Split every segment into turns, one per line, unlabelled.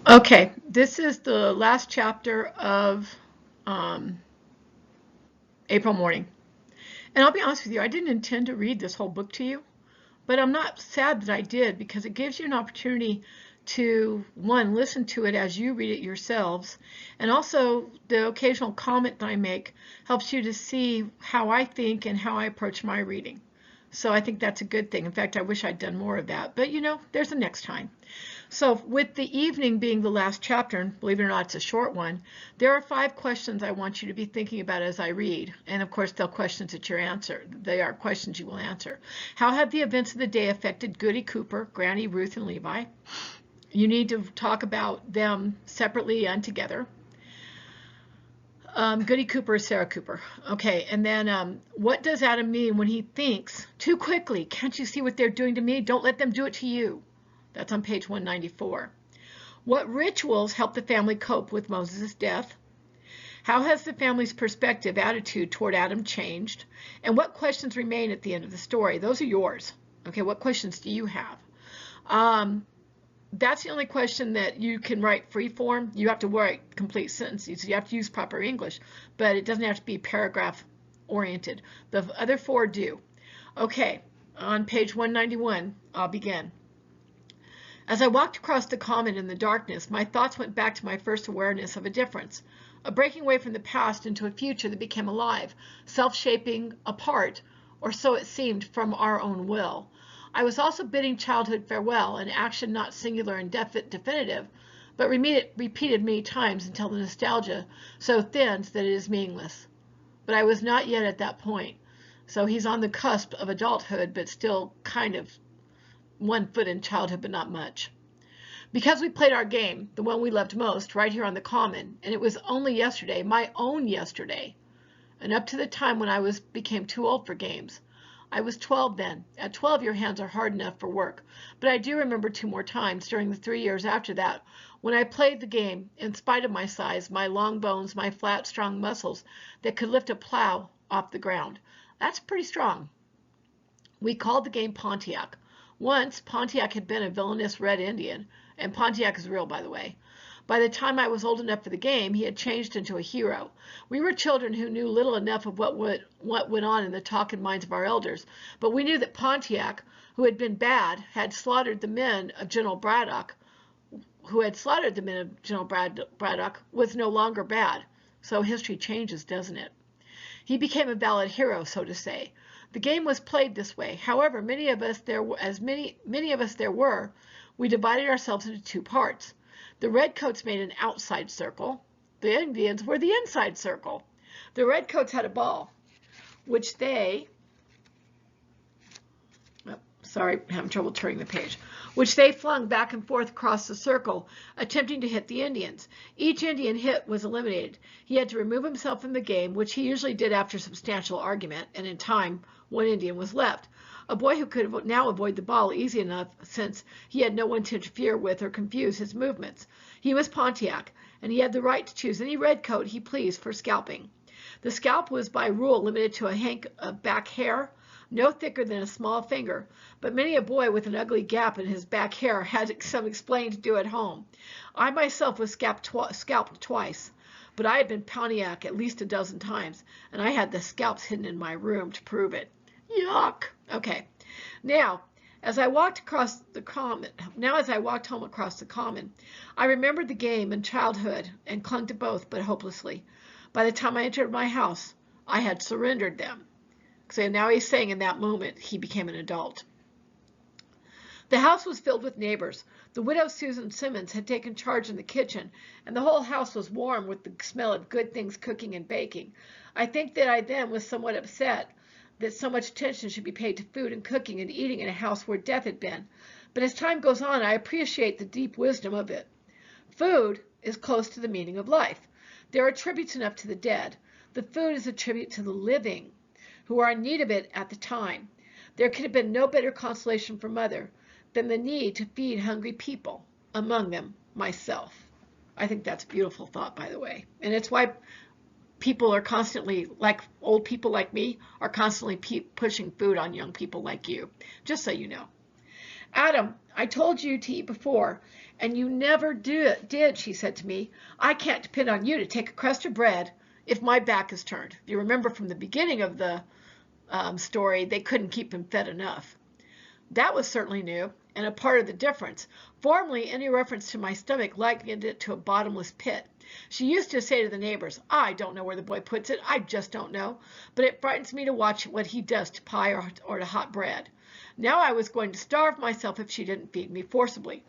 Okay, this is the last chapter of um, April Mourning. And I'll be honest with you, I didn't intend to read this whole book to you, but I'm not sad that I did because it gives you an opportunity to, one, listen to it as you read it yourselves, and also the occasional comment that I make helps you to see how I think and how I approach my reading. So I think that's a good thing. In fact, I wish I'd done more of that, but there's a next time. So with the evening being the last chapter, and believe it or not, it's a short one, there are 5 questions I want you to be thinking about as I read. And of course, they're questions that you answer. They are questions you will answer. How have the events of the day affected Goody Cooper, Granny, Ruth, and Levi? You need to talk about them separately and together. Goody Cooper is Sarah Cooper. Okay, and then what does Adam mean when he thinks too quickly? Can't you see what they're doing to me? Don't let them do it to you. That's on page 194. What rituals help the family cope with Moses' death? How has the family's perspective, attitude toward Adam changed? And what questions remain at the end of the story? Those are yours. Okay, what questions do you have? That's the only question that you can write free form. You have to write complete sentences. You have to use proper English, but it doesn't have to be paragraph oriented. The other 4 do. Okay, on page 191, I'll begin. As I walked across the common in the darkness, my thoughts went back to my first awareness of a difference, a breaking away from the past into a future that became alive, self-shaping apart, or so it seemed, from our own will. I was also bidding childhood farewell, an action not singular and definitive, but repeated many times until the nostalgia so thins that it is meaningless. But I was not yet at that point. So he's on the cusp of adulthood, but still kind of 1 foot in childhood, but not much. Because we played our game, the one we loved most, right here on the common, and it was only yesterday, my own yesterday, and up to the time when I became too old for games. I was 12 then. At 12, your hands are hard enough for work, but I do remember 2 more times during the 3 years after that when I played the game, in spite of my size, my long bones, my flat, strong muscles that could lift a plow off the ground. That's pretty strong. We called the game Pontiac. Once, Pontiac had been a villainous red Indian, and Pontiac is real, by the way. By the time I was old enough for the game, he had changed into a hero. We were children who knew little enough of what went on in the talk and minds of our elders, but we knew that Pontiac, who had been bad, had slaughtered the men of General Braddock, was no longer bad. So history changes, doesn't it? He became a valid hero, so to say. The game was played this way. However, many of us there were, we divided ourselves into 2 parts. The redcoats made an outside circle. The Indians were the inside circle. The redcoats had a ball, which they, having trouble turning the page, which they flung back and forth across the circle, attempting to hit the Indians. Each Indian hit was eliminated. He had to remove himself from the game, which he usually did after substantial argument, and in time, 1 Indian was left. A boy who could now avoid the ball easy enough since he had no one to interfere with or confuse his movements. He was Pontiac, and he had the right to choose any redcoat he pleased for scalping. The scalp was by rule limited to a hank of back hair, no thicker than a small finger, but many a boy with an ugly gap in his back hair had some explaining to do at home. I myself was scalped twice, but I had been Pontiac at least a dozen times, and I had the scalps hidden in my room to prove it. Yuck! Okay, now, as I walked home across the common, I remembered the game and childhood and clung to both, but hopelessly. By the time I entered my house, I had surrendered them. So now he's saying in that moment he became an adult. The house was filled with neighbors. The widow Susan Simmons had taken charge in the kitchen, and the whole house was warm with the smell of good things cooking and baking. I think that I then was somewhat upset that so much attention should be paid to food and cooking and eating in a house where death had been. But as time goes on, I appreciate the deep wisdom of it. Food is close to the meaning of life. There are tributes enough to the dead. The food is a tribute to the living, who are in need of it at the time. There could have been no better consolation for Mother than the need to feed hungry people, among them myself. I think that's a beautiful thought, by the way. And it's why people are constantly, like old people like me, are constantly pushing food on young people like you, just so you know. Adam, I told you to eat before, and you never did, she said to me. I can't depend on you to take a crust of bread if my back is turned. If you remember from the beginning of the story, they couldn't keep him fed enough. That was certainly new, and a part of the difference. Formerly, any reference to my stomach likened it to a bottomless pit. She used to say to the neighbors, I don't know where the boy puts it, I just don't know, but it frightens me to watch what he does to pie or to hot bread. Now I was going to starve myself if she didn't feed me forcibly.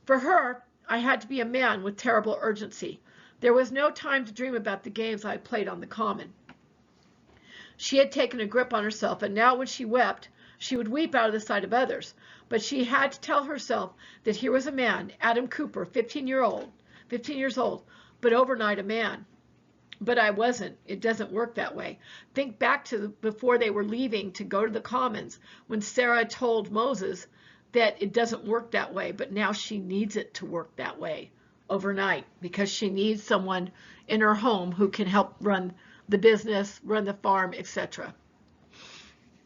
For her, I had to be a man with terrible urgency. There was no time to dream about the games I played on the common. She had taken a grip on herself, and now when she wept, she would weep out of the sight of others. But she had to tell herself that here was a man, Adam Cooper, 15 years old, but overnight a man. But I wasn't. It doesn't work that way. Think back to before they were leaving to go to the commons, when Sarah told Moses that it doesn't work that way, but now she needs it to work that way overnight because she needs someone in her home who can help run the business, run the farm, etc.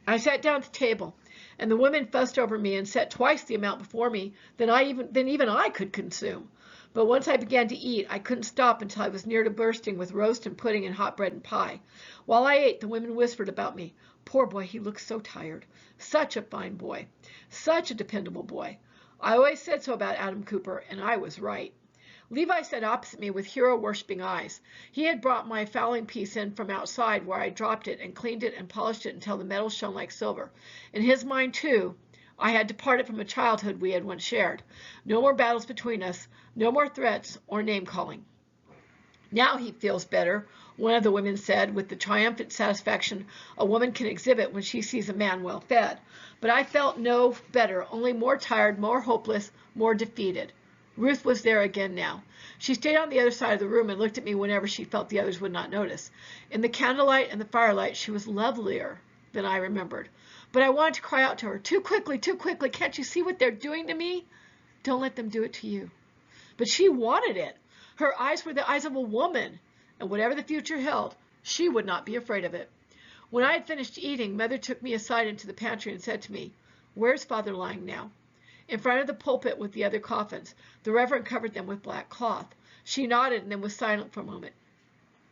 I sat down at the table, and the women fussed over me and set twice the amount before me than even I could consume. But once I began to eat, I couldn't stop until I was near to bursting with roast and pudding and hot bread and pie. While I ate, the women whispered about me. Poor boy, he looks so tired. Such a fine boy. Such a dependable boy. I always said so about Adam Cooper, and I was right. Levi sat opposite me with hero-worshipping eyes. He had brought my fowling piece in from outside where I dropped it and cleaned it and polished it until the metal shone like silver. In his mind, too, I had departed from a childhood we had once shared. No more battles between us, no more threats or name-calling. Now he feels better, one of the women said, with the triumphant satisfaction a woman can exhibit when she sees a man well fed. But I felt no better, only more tired, more hopeless, more defeated. Ruth was there again now. She stayed on the other side of the room and looked at me whenever she felt the others would not notice. In the candlelight and the firelight, she was lovelier than I remembered. But I wanted to cry out to her, too quickly, can't you see what they're doing to me? Don't let them do it to you. But she wanted it. Her eyes were the eyes of a woman, and whatever the future held, she would not be afraid of it. When I had finished eating, Mother took me aside into the pantry and said to me, Where's Father lying now? In front of the pulpit with the other coffins. The Reverend covered them with black cloth. She nodded and then was silent for a moment.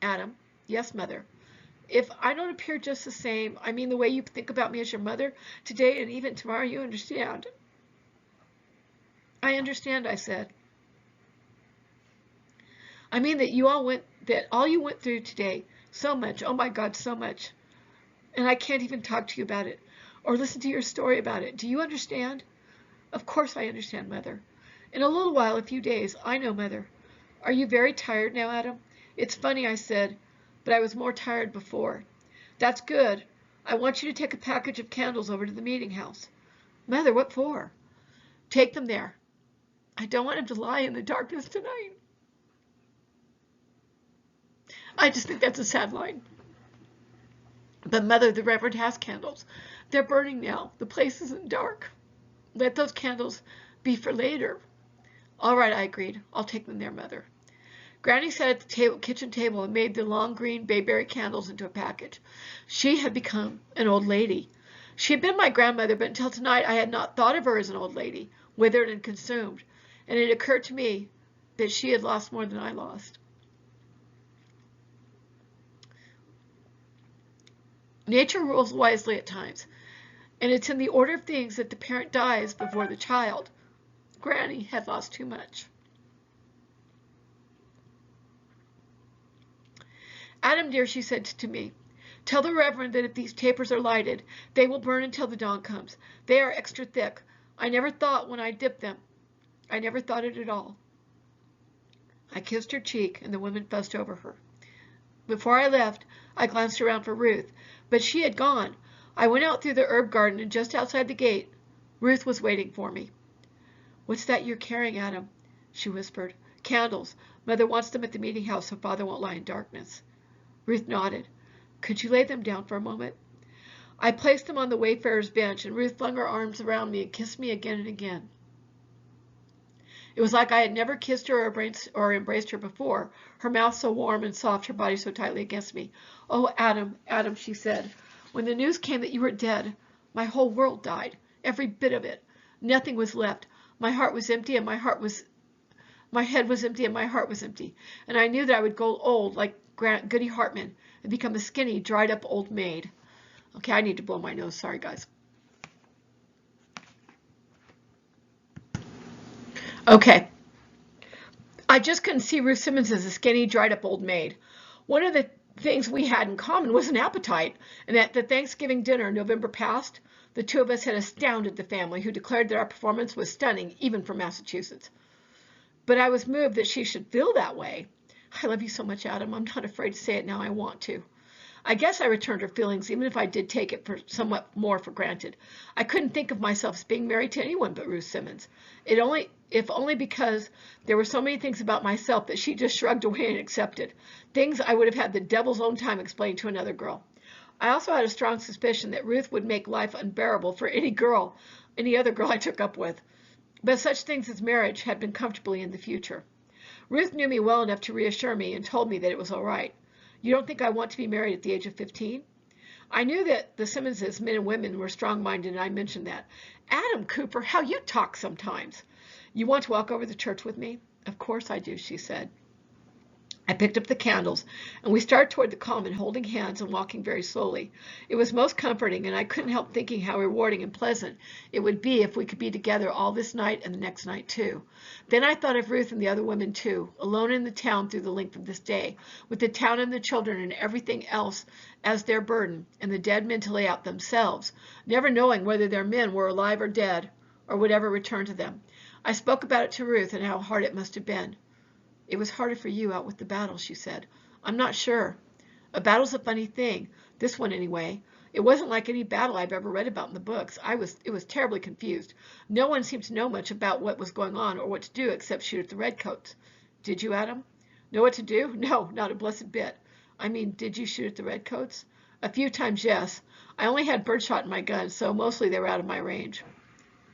Adam, yes, Mother. If I don't appear just the same, I mean the way you think about me as your mother, today and even tomorrow, you understand. I understand, I said. I mean that all you went through today, so much, oh my God, so much. And I can't even talk to you about it or listen to your story about it. Do you understand? Of course I understand, Mother. In a little while, a few days, I know, Mother. Are you very tired now, Adam? It's funny, I said, but I was more tired before. That's good. I want you to take a package of candles over to the meeting house. Mother, what for? Take them there. I don't want him to lie in the darkness tonight. I just think that's a sad line. But Mother, the Reverend has candles. They're burning now. The place isn't dark. Let those candles be for later. All right, I agreed. I'll take them there, Mother. Granny sat at the kitchen table and made the long green bayberry candles into a package. She had become an old lady. She had been my grandmother, but until tonight I had not thought of her as an old lady, withered and consumed, and it occurred to me that she had lost more than I lost. Nature rules wisely at times, and it's in the order of things that the parent dies before the child. Granny had lost too much. Adam, dear, she said to me, tell the Reverend that if these tapers are lighted, they will burn until the dawn comes. They are extra thick. I never thought when I dipped them. I never thought it at all. I kissed her cheek, and the women fussed over her. Before I left, I glanced around for Ruth, but she had gone. I went out through the herb garden, and just outside the gate, Ruth was waiting for me. What's that you're carrying, Adam? She whispered. Candles. Mother wants them at the meeting house so Father won't lie in darkness. Ruth nodded. Could you lay them down for a moment? I placed them on the wayfarer's bench, and Ruth flung her arms around me and kissed me again and again. It was like I had never kissed her or embraced her before, her mouth so warm and soft, her body so tightly against me. Oh, Adam, Adam, she said, when the news came that you were dead, my whole world died, every bit of it. Nothing was left. My heart was empty, and my head was empty, and my heart was empty. And I knew that I would go old like Goody Hartman and become a skinny, dried up old maid. Okay, I need to blow my nose. Sorry, guys. Okay. I just couldn't see Ruth Simmons as a skinny, dried up old maid. One of the things we had in common was an appetite, and at the Thanksgiving dinner November past, the two of us had astounded the family, who declared that our performance was stunning, even for Massachusetts. But I was moved that she should feel that way. I love you so much, Adam. I'm not afraid to say it now. I want to. I guess I returned her feelings, even if I did take it for somewhat more for granted. I couldn't think of myself as being married to anyone but Ruth Simmons. If only because there were so many things about myself that she just shrugged away and accepted. Things I would have had the devil's own time explain to another girl. I also had a strong suspicion that Ruth would make life unbearable for any other girl I took up with. But such things as marriage had been comfortably in the future. Ruth knew me well enough to reassure me and told me that it was all right. You don't think I want to be married at the age of 15? I knew that the Simmonses, men and women, were strong-minded, and I mentioned that. Adam Cooper, how you talk sometimes. You want to walk over to church with me? Of course I do, she said. I picked up the candles, and we started toward the common, holding hands and walking very slowly. It was most comforting, and I couldn't help thinking how rewarding and pleasant it would be if we could be together all this night and the next night, too. Then I thought of Ruth and the other women, too, alone in the town through the length of this day, with the town and the children and everything else as their burden, and the dead men to lay out themselves, never knowing whether their men were alive or dead, or would ever return to them. I spoke about it to Ruth and how hard it must have been. It was harder for you out with the battle, she said. I'm not sure. A battle's a funny thing. This one, anyway. It wasn't like any battle I've ever read about in the books. It was terribly confused. No one seemed to know much about what was going on or what to do except shoot at the redcoats. Did you, Adam? Know what to do? No, not a blessed bit. I mean, did you shoot at the redcoats? A few times, yes. I only had birdshot in my gun, so mostly they were out of my range.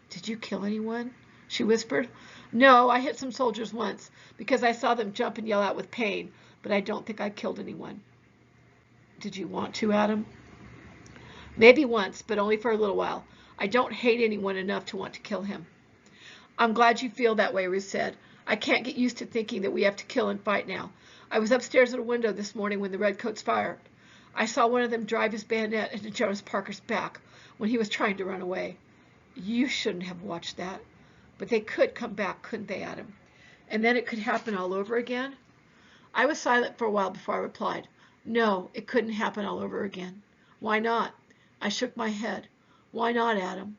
Did you kill anyone? She whispered. No, I hit some soldiers once, because I saw them jump and yell out with pain, but I don't think I killed anyone. Did you want to, Adam? Maybe once, but only for a little while. I don't hate anyone enough to want to kill him. I'm glad you feel that way, Ruth said. I can't get used to thinking that we have to kill and fight now. I was upstairs at a window this morning when the redcoats fired. I saw one of them drive his bayonet into Jonas Parker's back when he was trying to run away. You shouldn't have watched that. But they could come back, couldn't they, Adam? And then it could happen all over again? I was silent for a while before I replied. No, it couldn't happen all over again. Why not? I shook my head. Why not, Adam?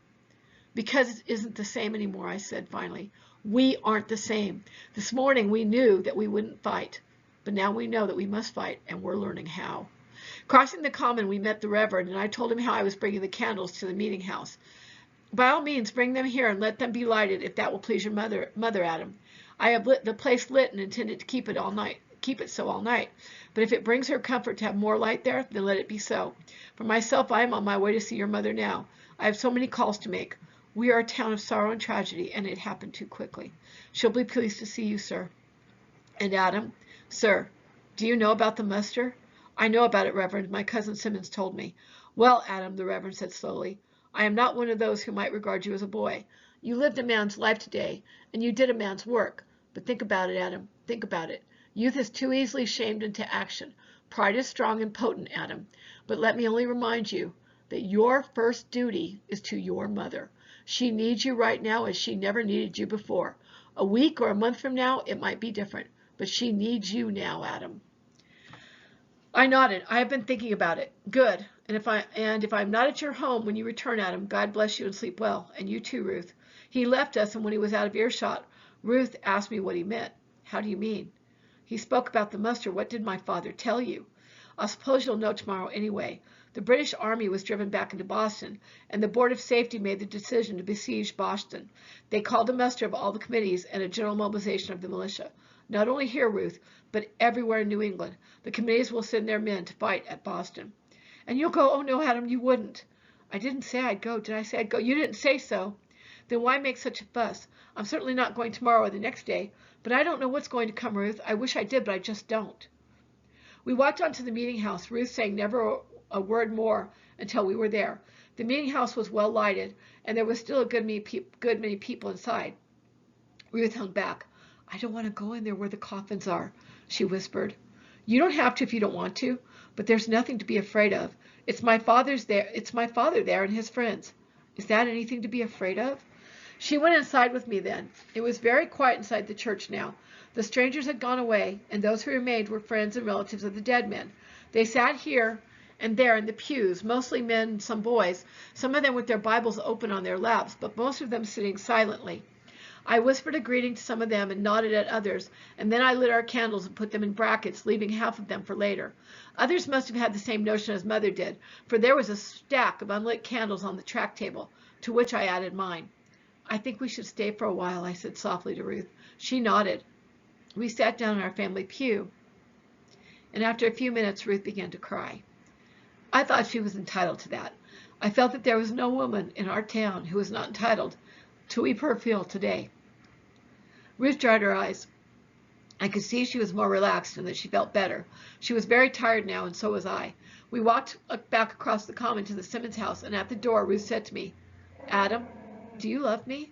Because it isn't the same anymore, I said finally. We aren't the same. This morning we knew that we wouldn't fight, but now we know that we must fight, and we're learning how. Crossing the common, we met the Reverend, and I told him how I was bringing the candles to the meeting house. By all means, bring them here and let them be lighted, if that will please your mother, Adam. I have lit the place lit and intended to keep it so all night. But if it brings her comfort to have more light there, then let it be so. For myself, I am on my way to see your mother now. I have so many calls to make. We are a town of sorrow and tragedy, and it happened too quickly. She'll be pleased to see you, sir. And Adam, sir, do you know about the muster? I know about it, Reverend. My cousin Simmons told me. Well, Adam, the Reverend said slowly, I am not one of those who might regard you as a boy. You lived a man's life today, and you did a man's work. But think about it, Adam. Think about it. Youth is too easily shamed into action. Pride is strong and potent, Adam. But let me only remind you that your first duty is to your mother. She needs you right now as she never needed you before. A week or a month from now, it might be different. But she needs you now, Adam. I nodded. I have been thinking about it. Good. And if I'm not at your home when you return, Adam, God bless you and sleep well. And you too, Ruth. He left us, and when he was out of earshot, Ruth asked me what he meant. How do you mean? He spoke about the muster. What did my father tell you? I suppose you'll know tomorrow anyway. The British Army was driven back into Boston, and the Board of Safety made the decision to besiege Boston. They called a muster of all the committees and a general mobilization of the militia. Not only here, Ruth, but everywhere in New England. The committees will send their men to fight at Boston. And you'll go? Oh, no, Adam, you wouldn't. I didn't say I'd go. Did I say I'd go? You didn't say so. Then why make such a fuss? I'm certainly not going tomorrow or the next day, but I don't know what's going to come, Ruth. I wish I did, but I just don't. We walked on to the meeting house, Ruth saying never a word more until we were there. The meeting house was well lighted, and there was still a good many people inside. Ruth hung back. I don't want to go in there where the coffins are, she whispered. You don't have to if you don't want to, but there's nothing to be afraid of. It's my father there and his friends. Is that anything to be afraid of? She went inside with me then. It was very quiet inside the church now. The strangers had gone away, and those who remained were friends and relatives of the dead men. They sat here and there in the pews, mostly men and some boys, some of them with their Bibles open on their laps, but most of them sitting silently. I whispered a greeting to some of them and nodded at others, and then I lit our candles and put them in brackets, leaving half of them for later. Others must have had the same notion as Mother did, for there was a stack of unlit candles on the track table, to which I added mine. I think we should stay for a while, I said softly to Ruth. She nodded. We sat down in our family pew, and after a few minutes, Ruth began to cry. I thought she was entitled to that. I felt that there was no woman in our town who was not entitled to weep her fill today. Ruth dried her eyes. I could see she was more relaxed and that she felt better. She was very tired now, and so was I. We walked back across the common to the Simmons house, and at the door Ruth said to me, Adam, do you love me?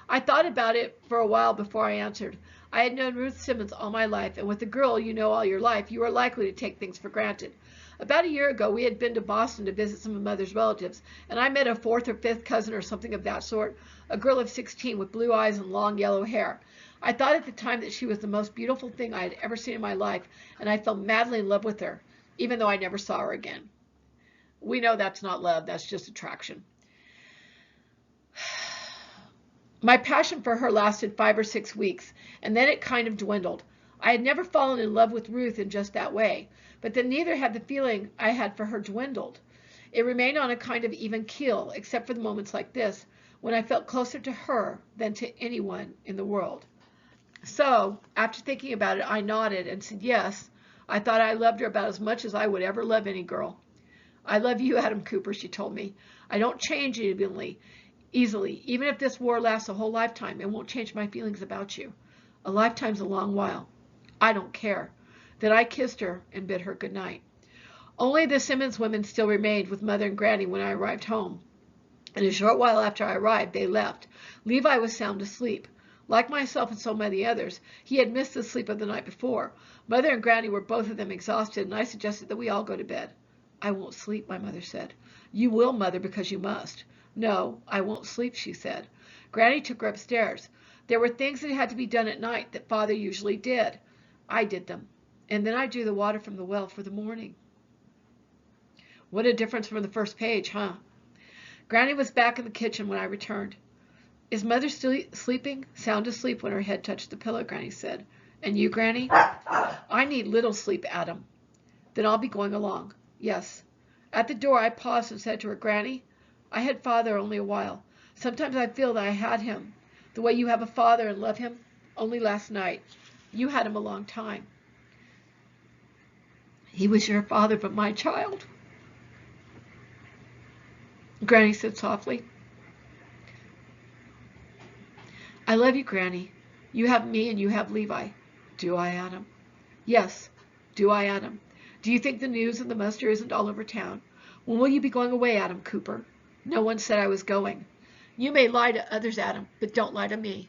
I thought about it for a while before I answered. I had known Ruth Simmons all my life, and with a girl you know all your life, you are likely to take things for granted. About a year ago, we had been to Boston to visit some of Mother's relatives, and I met a fourth or fifth cousin or something of that sort, a girl of 16 with blue eyes and long yellow hair. I thought at the time that she was the most beautiful thing I had ever seen in my life, and I fell madly in love with her, even though I never saw her again. We know that's not love, that's just attraction. My passion for her lasted 5 or 6 weeks, and then it kind of dwindled. I had never fallen in love with Ruth in just that way, but then neither had the feeling I had for her dwindled. It remained on a kind of even keel, except for the moments like this, when I felt closer to her than to anyone in the world. So, after thinking about it, I nodded and said yes. I thought I loved her about as much as I would ever love any girl. I love you, Adam Cooper, she told me. I don't change easily. Even if this war lasts a whole lifetime, it won't change my feelings about you. A lifetime's a long while. I don't care. Then I kissed her and bid her good night. Only the Simmons women still remained with Mother and Granny when I arrived home. And a short while after I arrived, they left. Levi was sound asleep. Like myself and so many others, he had missed the sleep of the night before. Mother and Granny were both of them exhausted, and I suggested that we all go to bed. I won't sleep, my mother said. You will, Mother, because you must. No, I won't sleep, she said. Granny took her upstairs. There were things that had to be done at night that Father usually did. I did them. And then I drew the water from the well for the morning. What a difference from the first page, huh? Granny was back in the kitchen when I returned. Is Mother still sleeping? Sound asleep when her head touched the pillow, Granny said. And you, Granny? I need little sleep, Adam. Then I'll be going along. Yes. At the door, I paused and said to her, Granny, I had Father only a while. Sometimes I feel that I had him, the way you have a father and love him, only last night. You had him a long time. He was your father, but my child. Granny said softly. I love you, Granny. You have me and you have Levi. Do I, Adam? Yes. Do I, Adam? Do you think the news of the muster isn't all over town? When will you be going away, Adam Cooper? No one said I was going. You may lie to others, Adam, but don't lie to me.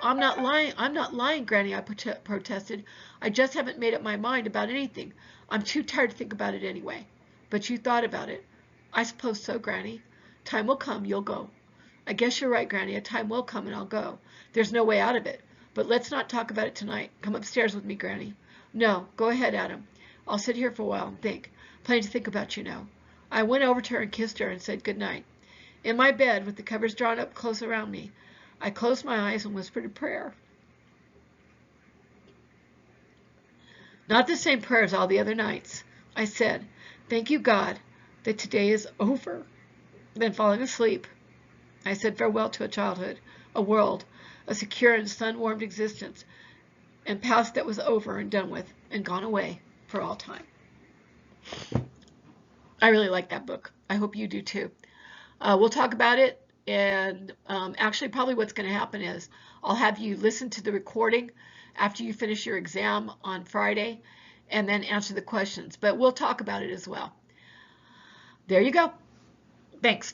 I'm not lying, Granny, I protested. I just haven't made up my mind about anything. I'm too tired to think about it anyway. But you thought about it. I suppose so, Granny. Time will come, you'll go. I guess you're right, Granny. A time will come and I'll go. There's no way out of it. But let's not talk about it tonight. Come upstairs with me, Granny. No, go ahead, Adam. I'll sit here for a while and think. Plenty to think about, you know. I went over to her and kissed her and said good night. In my bed, with the covers drawn up close around me, I closed my eyes and whispered a prayer. Not the same prayer as all the other nights. I said, thank you, God, that today is over. Then falling asleep, I said farewell to a childhood, a world, a secure and sun-warmed existence, and past that was over and done with and gone away for all time. I really like that book. I hope you do too. We'll talk about it, and actually probably what's going to happen is I'll have you listen to the recording after you finish your exam on Friday and then answer the questions. But we'll talk about it as well. There you go. Thanks.